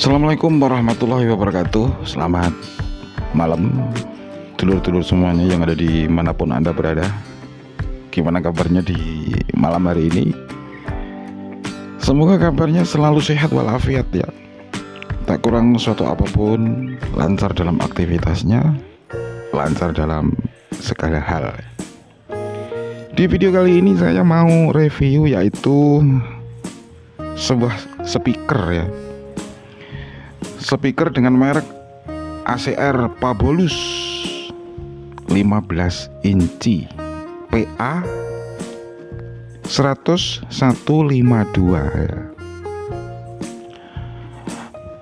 Assalamualaikum warahmatullahi wabarakatuh. Selamat malam dulur-dulur semuanya yang ada di manapun Anda berada. Gimana kabarnya di malam hari ini? Semoga kabarnya selalu sehat walafiat ya. Tak kurang suatu apapun, lancar dalam aktivitasnya, lancar dalam segala hal. Di video kali ini saya mau review yaitu sebuah speaker ya. Speaker dengan merek ACR Pabolus 15 inci PA 10152 ya.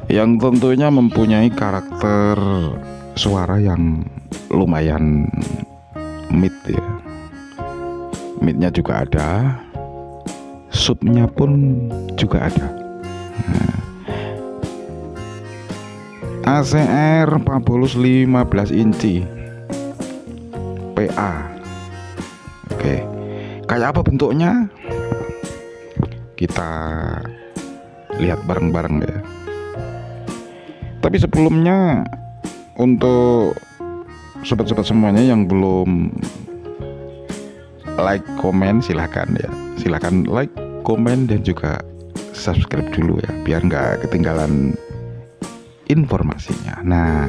Yang tentunya mempunyai karakter suara yang lumayan mid ya. Midnya juga ada, subnya pun juga ada. ACR Pabolus 15 inci PA. Oke, kayak apa bentuknya? Kita lihat bareng-bareng ya. Tapi sebelumnya, untuk sobat-sobat semuanya yang belum like, komen, silahkan ya. Silahkan like, komen, dan juga subscribe dulu ya, biar nggak ketinggalan informasinya. Nah,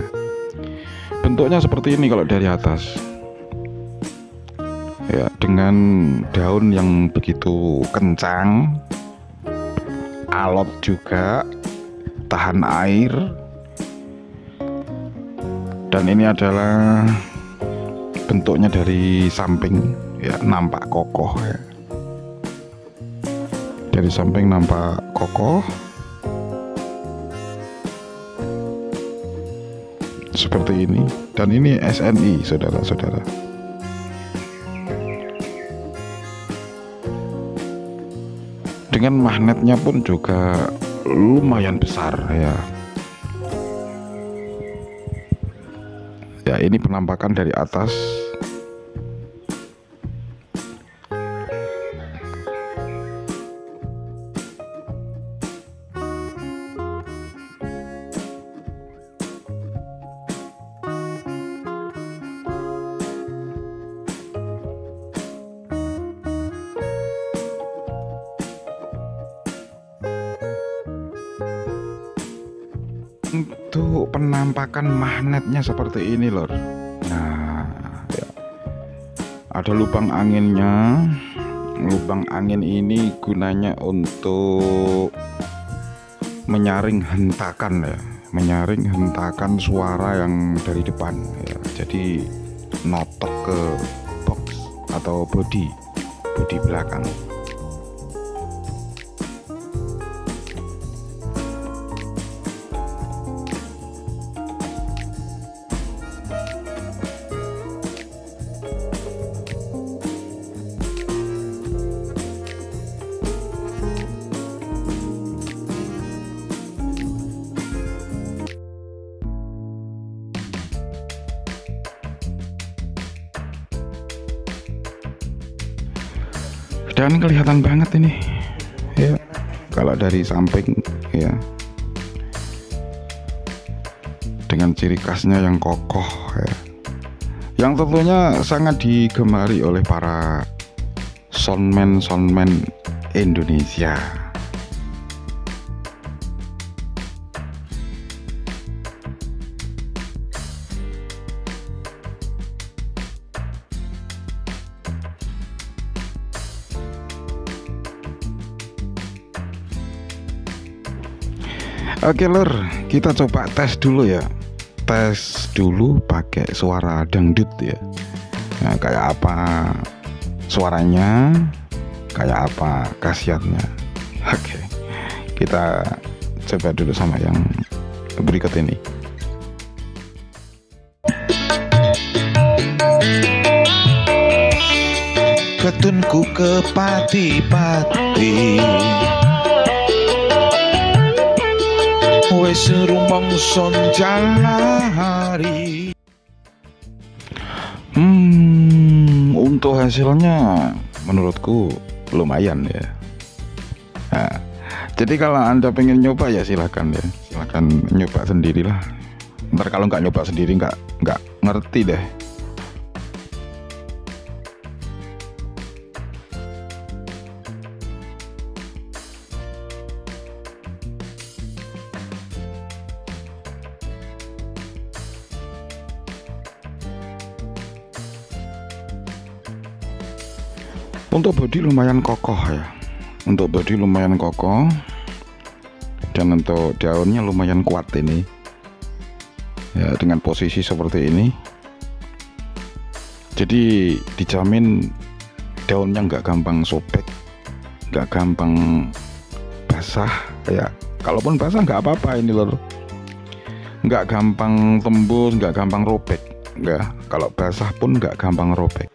bentuknya seperti ini kalau dari atas ya, dengan daun yang begitu kencang, alot juga, tahan air, dan ini adalah bentuknya dari samping ya, nampak kokoh ya. Dari samping nampak kokoh seperti ini, dan ini SNI saudara-saudara. Dengan magnetnya pun juga lumayan besar ya. Ya, ini penampakan dari atas. Untuk penampakan magnetnya seperti ini lor. Nah ya, ada lubang anginnya. Lubang angin ini gunanya untuk menyaring hentakan ya, menyaring hentakan suara yang dari depan ya. Jadi notok ke box atau bodi belakang. Dan kelihatan banget ini ya, kalau dari samping ya, dengan ciri khasnya yang kokoh ya, yang tentunya sangat digemari oleh para soundman Indonesia. Oke lor, kita coba tes dulu ya. Tes dulu pakai suara dangdut ya. Nah, kayak apa suaranya, kayak apa khasiatnya. Oke, kita coba dulu sama yang berikut ini. Ketunku ke pati-pati, wes rumangsa jalari. Untuk hasilnya menurutku lumayan ya. Nah, jadi kalau Anda pengen nyoba ya silahkan ya, silahkan nyoba sendirilah. Ntar kalau nggak nyoba sendiri nggak ngerti deh. Untuk bodi lumayan kokoh ya, untuk bodi lumayan kokoh, dan untuk daunnya lumayan kuat ini ya, dengan posisi seperti ini. Jadi dijamin daunnya nggak gampang sobek, nggak gampang basah ya. Kalaupun basah nggak apa-apa ini lor, nggak gampang tembus, nggak gampang robek, nggak. Kalau basah pun nggak gampang robek.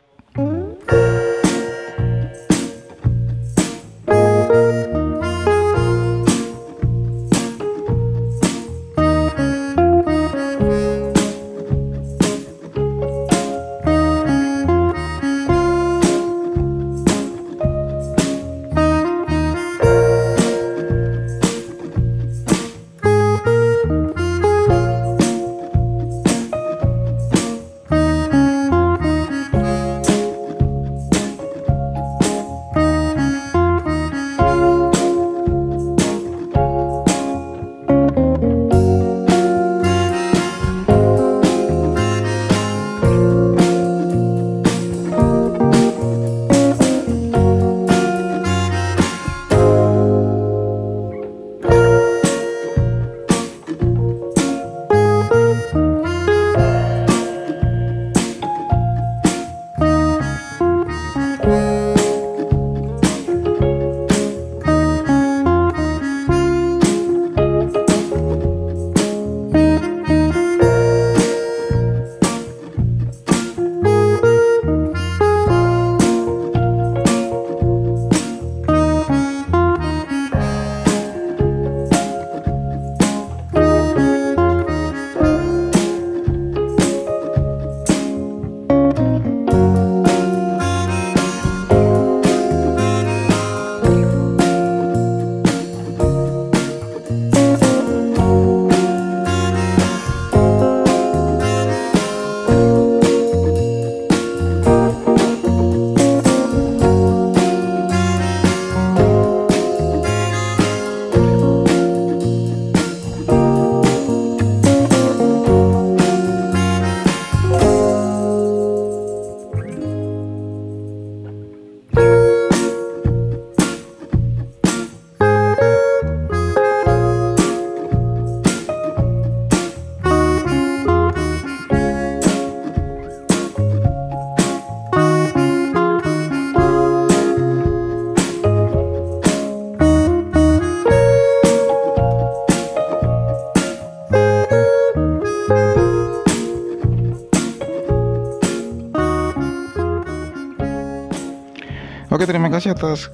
Oke, terima kasih atas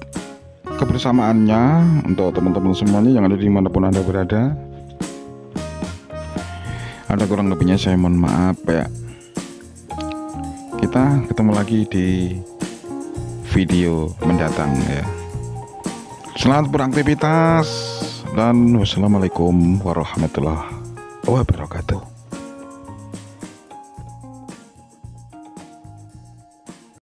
kebersamaannya untuk teman-teman semuanya yang ada dimanapun Anda berada. Ada kurang lebihnya saya mohon maaf ya. Kita ketemu lagi di video mendatang ya. Selamat beraktivitas dan wassalamualaikum warahmatullahi wabarakatuh.